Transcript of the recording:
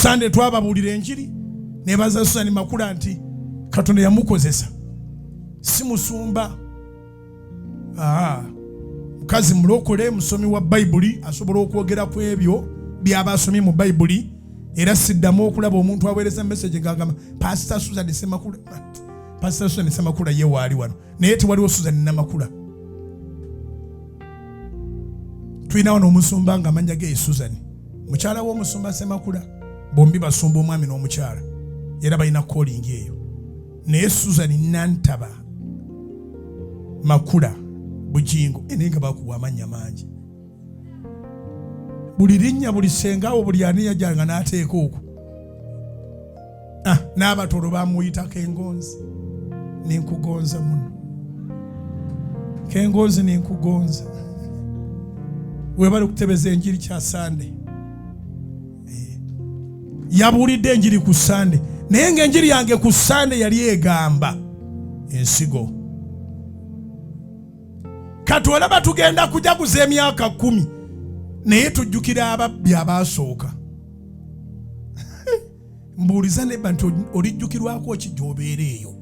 Sande twababuulira enjiri nebaza Susan Makula nti Katonda yamukozesa si musumba mukazi mulokole musomi wa Bayibuli asobola okwogera ku ebyo by'abasomi mu Bayibuli era siddamu okulaba omuntu aweereza message ng'agamba Pastor Susan Semakula ye waali wano naye tewaliwo Susan Namakula. Tulina wano omusumba nga amanya ge Susan mukyala w'omusumba Semakula bombi basumba omwami n'omukyala era balina calling eyo naye Susan Nantaba Makula Bujingo enenga bakuwa amanya mangi buli linnya buli sengawo buli ani yajanga n'ateeka okwo n'abatolo bamuyita Kengonzi ninkugonza muno Kengonzi ninkugonza webali kutebeza enjiri kya Sande yabuulidde enjiri ku Sande naye ng'enjiri yange ku Sande yali egamba ensigo katwala batugenda kujaguza emyaka 10 naye tujjukira ababbi abaasooka mbuuliza neba nti olijjukirwako ki gy'obeera eyo